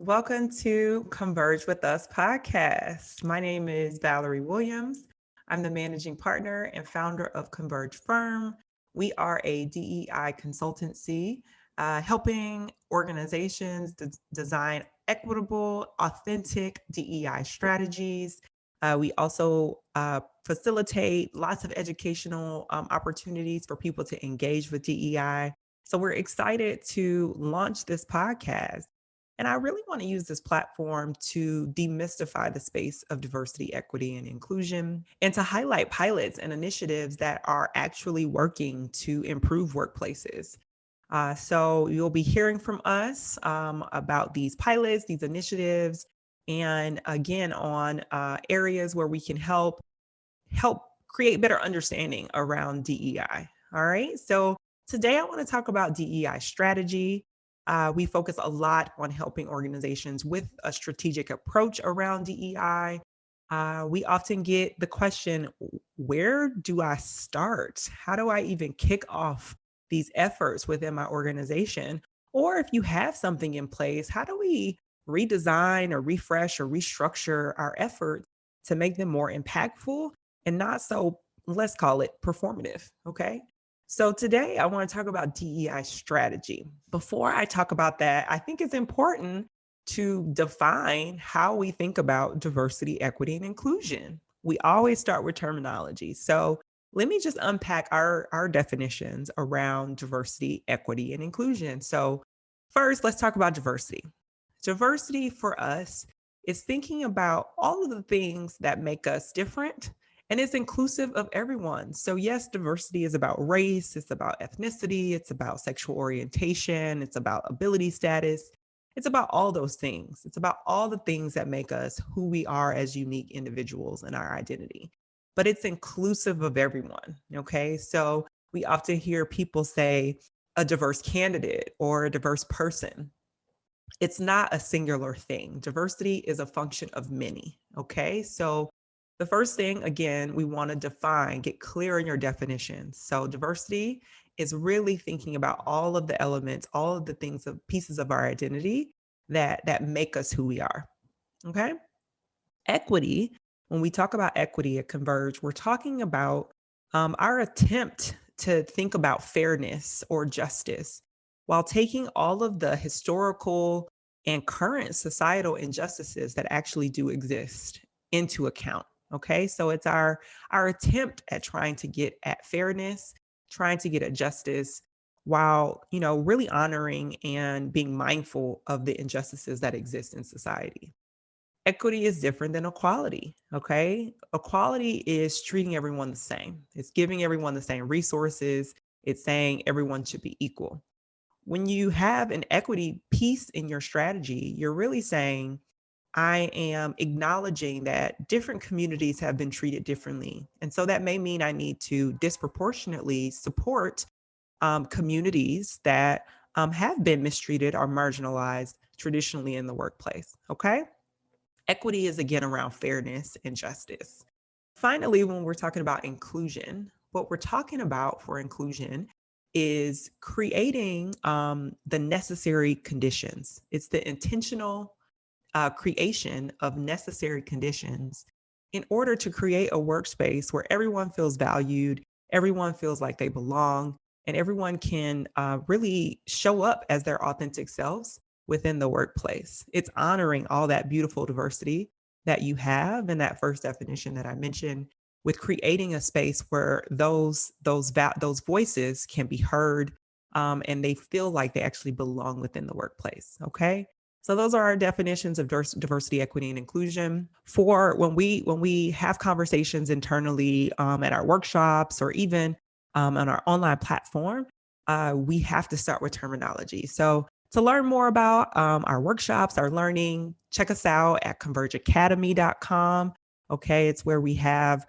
Welcome to Converge With Us podcast. My name is Valerie Williams. I'm the managing partner and founder of Converge Firm. We are a DEI consultancy helping organizations design equitable, authentic DEI strategies. We also facilitate lots of educational opportunities for people to engage with DEI. So we're excited to launch this podcast. And I really want to use this platform to demystify the space of diversity, equity, and inclusion, and to highlight pilots and initiatives that are actually working to improve workplaces. So you'll be hearing from us about these pilots, these initiatives, and again on areas where we can help create better understanding around DEI. All right. So today I want to talk about DEI strategy. We focus a lot on helping organizations with a strategic approach around DEI. We often get the question, where do I start? How do I even kick off these efforts within my organization? Or if you have something in place, how do we redesign or refresh or restructure our efforts to make them more impactful and not so, let's call it performative? Okay. So today I want to talk about DEI strategy. Before I talk about that, I think it's important to define how we think about diversity, equity, and inclusion. We always start with terminology. So let me just unpack our definitions around diversity, equity, and inclusion. So first, let's talk about diversity. Diversity for us is thinking about all of the things that make us different, and it's inclusive of everyone. So yes, diversity is about race, it's about ethnicity, it's about sexual orientation, it's about ability status. It's about all those things. It's about all the things that make us who we are as unique individuals in our identity. But it's inclusive of everyone, okay? So we often hear people say a diverse candidate or a diverse person. It's not a singular thing. Diversity is a function of many, okay? So the first thing, again, we want to define, get clear in your definitions. So diversity is really thinking about all of the elements, all of the things, of pieces of our identity that make us who we are. Okay. Equity, when we talk about equity at Converge, we're talking about our attempt to think about fairness or justice while taking all of the historical and current societal injustices that actually do exist into account. Okay, so it's our attempt at trying to get at fairness, trying to get at justice, while really honoring and being mindful of the injustices that exist in society. Equity is different than equality. Okay, equality is treating everyone the same. It's giving everyone the same resources. It's saying everyone should be equal. When you have an equity piece in your strategy, you're really saying, I am acknowledging that different communities have been treated differently. And so that may mean I need to disproportionately support communities that have been mistreated or marginalized traditionally in the workplace. Okay. Equity is again around fairness and justice. Finally, when we're talking about inclusion, what we're talking about for inclusion is creating the necessary conditions. It's the intentional creation of necessary conditions in order to create a workspace where everyone feels valued, everyone feels like they belong, and everyone can really show up as their authentic selves within the workplace. It's honoring all that beautiful diversity that you have in that first definition that I mentioned, with creating a space where those voices can be heard and they feel like they actually belong within the workplace. Okay. So those are our definitions of diversity, equity, and inclusion. For when we have conversations internally at our workshops or even on our online platform, we have to start with terminology. So to learn more about our workshops, our learning, check us out at convergeacademy.com. Okay, it's where we have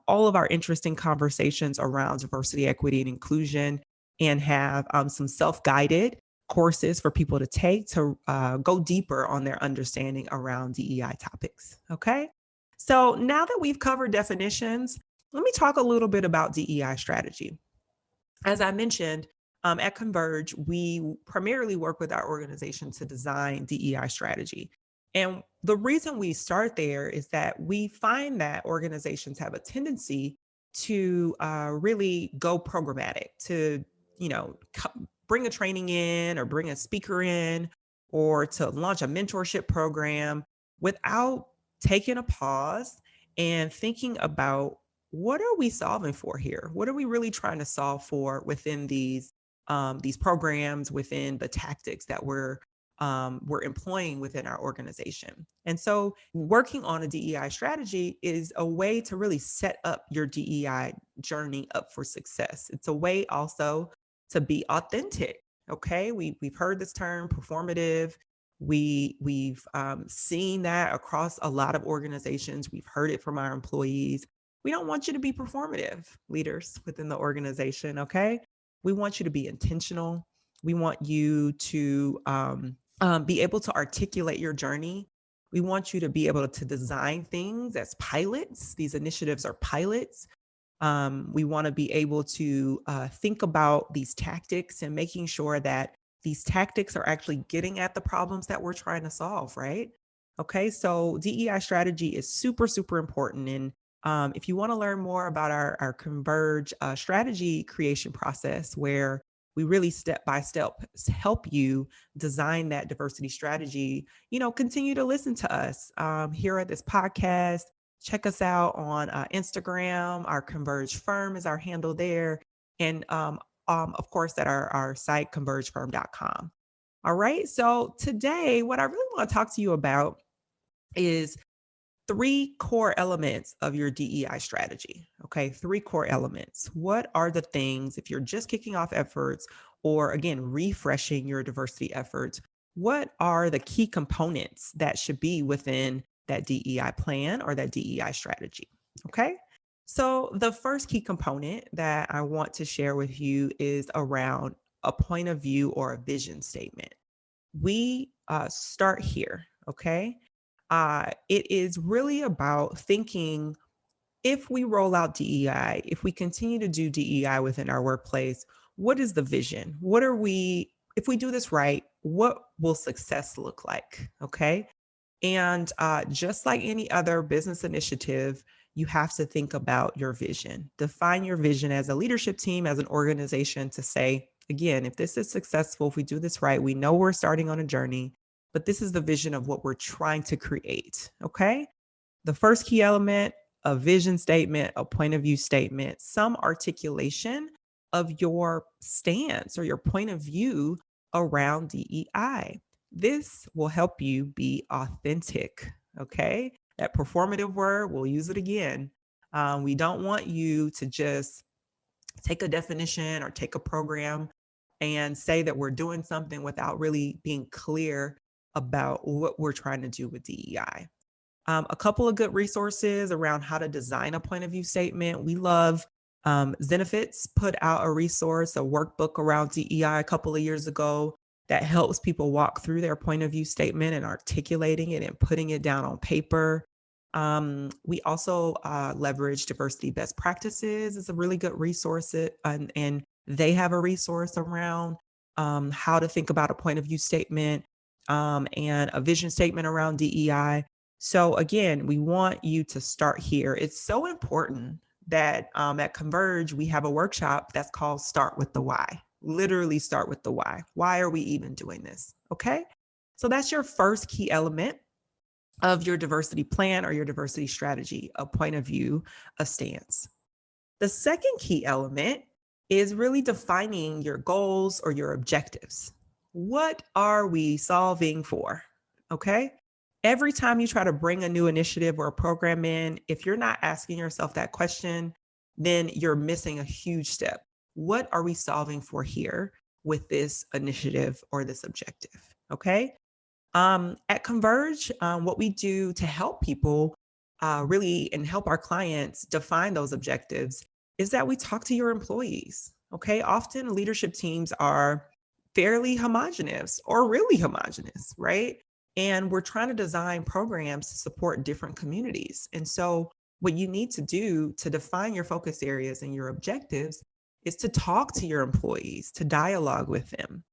all of our interesting conversations around diversity, equity, and inclusion, and have some self-guided courses for people to take to go deeper on their understanding around DEI topics. Okay. So now that we've covered definitions, let me talk a little bit about DEI strategy. As I mentioned, At Converge, we primarily work with our organization to design DEI strategy. And the reason we start there is that we find that organizations have a tendency to really go programmatic, to, bring a training in or bring a speaker in or to launch a mentorship program without taking a pause and thinking about, what are we solving for here? What are we really trying to solve for within these programs, within the tactics that we're employing within our organization? And so working on a DEI strategy is a way to really set up your DEI journey up for success. It's a way also to be authentic. Okay, we've heard this term performative. We've seen that across a lot of organizations. We've heard it from our employees. We don't want you to be performative leaders within the organization. Okay, we want you to be intentional. We want you to be able to articulate your journey. We want you to be able to design things as pilots. These initiatives are pilots. We want to be able to think about these tactics and making sure that these tactics are actually getting at the problems that we're trying to solve, right? Okay, so DEI strategy is super, super important. And if you want to learn more about our Converge strategy creation process, where we really step by step help you design that diversity strategy, continue to listen to us here at this podcast. Check us out on Instagram. Our Converge Firm is our handle there. And of course, at our site, convergefirm.com. All right. So today, what I really want to talk to you about is three core elements of your DEI strategy. Okay. Three core elements. What are the things, if you're just kicking off efforts or again, refreshing your diversity efforts, what are the key components that should be within that DEI plan or that DEI strategy? Okay. So the first key component that I want to share with you is around a point of view or a vision statement. We start here. Okay. It is really about thinking, if we roll out DEI, if we continue to do DEI within our workplace, what is the vision? If we do this right, what will success look like? Okay. And just like any other business initiative, you have to think about your vision. Define your vision as a leadership team, as an organization, to say, again, if this is successful, if we do this right, we know we're starting on a journey, but this is the vision of what we're trying to create. Okay. The first key element, a vision statement, a point of view statement, some articulation of your stance or your point of view around DEI. This will help you be authentic. Okay. That performative word, we'll use it again. We don't want you to just take a definition or take a program and say that we're doing something without really being clear about what we're trying to do with DEI. A couple of good resources around how to design a point of view statement. We love Zenefits put out a resource, a workbook around DEI a couple of years ago that helps people walk through their point of view statement and articulating it and putting it down on paper. We also leverage Diversity Best Practices. It's a really good resource, and they have a resource around how to think about a point of view statement and a vision statement around DEI. So again, we want you to start here. It's so important that at Converge, we have a workshop that's called Start with the Why. Literally start with the why. Why are we even doing this? Okay. So that's your first key element of your diversity plan or your diversity strategy, a point of view, a stance. The second key element is really defining your goals or your objectives. What are we solving for? Okay. Every time you try to bring a new initiative or a program in, if you're not asking yourself that question, then you're missing a huge step. What are we solving for here with this initiative or this objective? Okay. At Converge, what we do to help people really and help our clients define those objectives is that we talk to your employees. Okay. Often leadership teams are fairly homogenous or really homogenous, right? And we're trying to design programs to support different communities. And so what you need to do to define your focus areas and your objectives is to talk to your employees, to dialogue with them.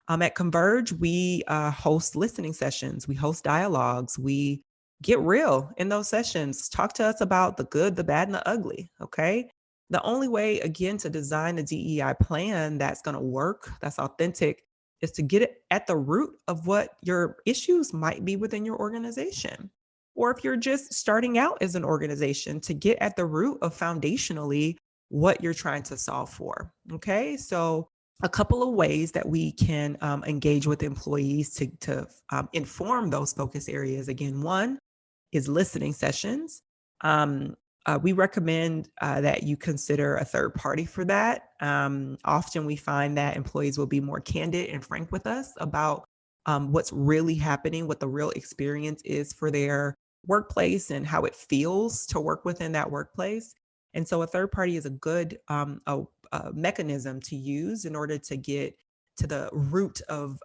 At Converge, we host listening sessions, we host dialogues, we get real in those sessions. Talk to us about the good, the bad, and the ugly. Okay. The only way, again, to design a DEI plan that's going to work, that's authentic, is to get it at the root of what your issues might be within your organization. Or if you're just starting out as an organization, to get at the root of foundationally what you're trying to solve for. Okay. So, a couple of ways that we can engage with employees to inform those focus areas. Again, one is listening sessions. We recommend that you consider a third party for that. Often we find that employees will be more candid and frank with us about what's really happening, what the real experience is for their workplace and how it feels to work within that workplace. And so a third party is a good a mechanism to use in order to get to the root of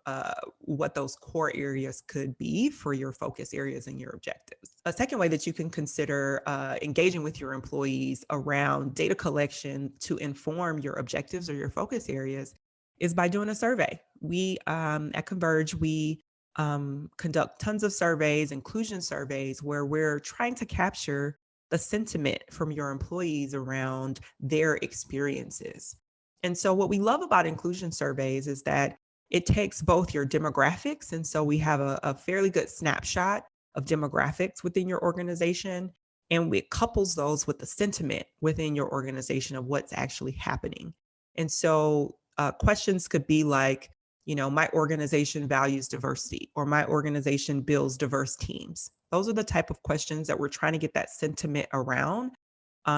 what those core areas could be for your focus areas and your objectives. A second way that you can consider engaging with your employees around data collection to inform your objectives or your focus areas is by doing a survey. We at Converge, we conduct tons of surveys, inclusion surveys, where we're trying to capture the sentiment from your employees around their experiences. And so, what we love about inclusion surveys is that it takes both your demographics. And so, we have a fairly good snapshot of demographics within your organization, and it couples those with the sentiment within your organization of what's actually happening. And so, questions could be like, my organization values diversity, or my organization builds diverse teams. Those are the type of questions that we're trying to get that sentiment around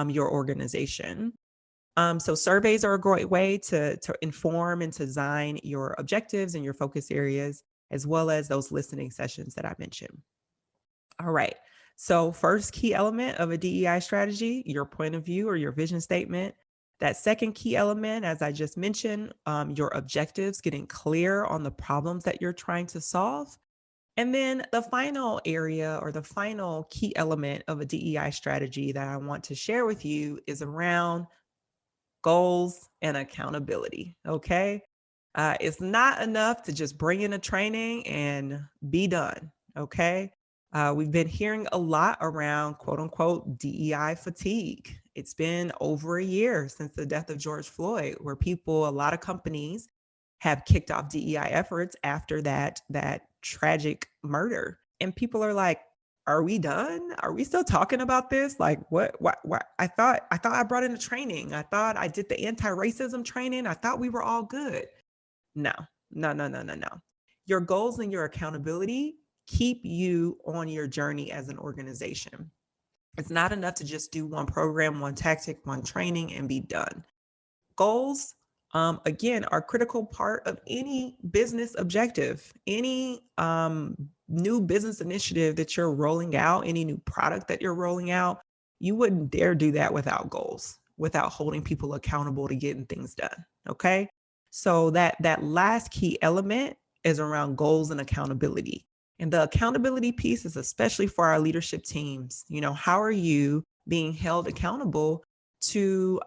your organization. So surveys are a great way to inform and to design your objectives and your focus areas, as well as those listening sessions that I mentioned. All right. So first key element of a DEI strategy, your point of view or your vision statement. That second key element, as I just mentioned, your objectives, getting clear on the problems that you're trying to solve. And then the final area or the final key element of a DEI strategy that I want to share with you is around goals and accountability. Okay. It's not enough to just bring in a training and be done. Okay. We've been hearing a lot around quote unquote DEI fatigue. It's been over a year since the death of George Floyd, where a lot of companies have kicked off DEI efforts after that tragic murder. And people are like, are we done? Are we still talking about this? Like what I brought in a training. I thought I did the anti-racism training. I thought we were all good. No, no, no, no, no, no. Your goals and your accountability keep you on your journey as an organization. It's not enough to just do one program, one tactic, one training and be done. Goals, again, are a critical part of any business objective, any new business initiative that you're rolling out, any new product that you're rolling out. You wouldn't dare do that without goals, without holding people accountable to getting things done. Okay. So that last key element is around goals and accountability. And the accountability piece is especially for our leadership teams. How are you being held accountable to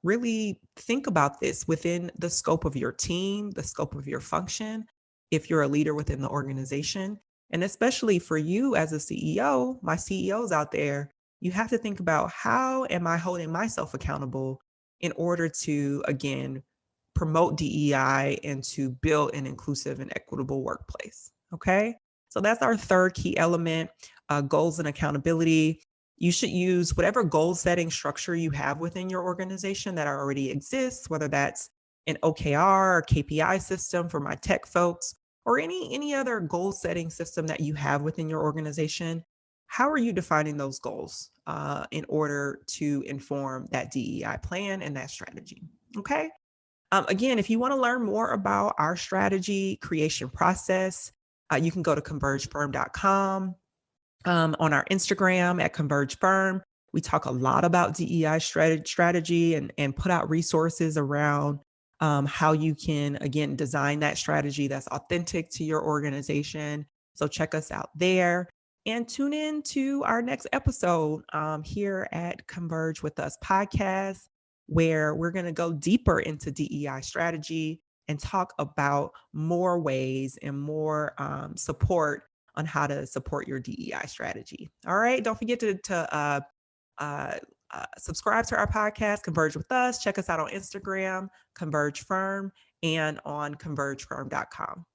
really think about this within the scope of your team, the scope of your function, if you're a leader within the organization. And especially for you as a CEO, my CEOs out there, you have to think about, how am I holding myself accountable in order to, again, promote DEI and to build an inclusive and equitable workplace. Okay. So that's our third key element, goals and accountability. You should use whatever goal setting structure you have within your organization that already exists, whether that's an OKR or KPI system for my tech folks, or any other goal setting system that you have within your organization. How are you defining those goals in order to inform that DEI plan and that strategy? Okay. Again, if you want to learn more about our strategy creation process, you can go to convergefirm.com. On our Instagram at Converge Firm, we talk a lot about DEI strategy and put out resources around how you can, again, design that strategy that's authentic to your organization. So check us out there and tune in to our next episode here at Converge With Us podcast. where we're going to go deeper into DEI strategy and talk about more ways and more support on how to support your DEI strategy. All right. Don't forget to subscribe to our podcast, Converge With Us. Check us out on Instagram, Converge Firm, and on convergefirm.com.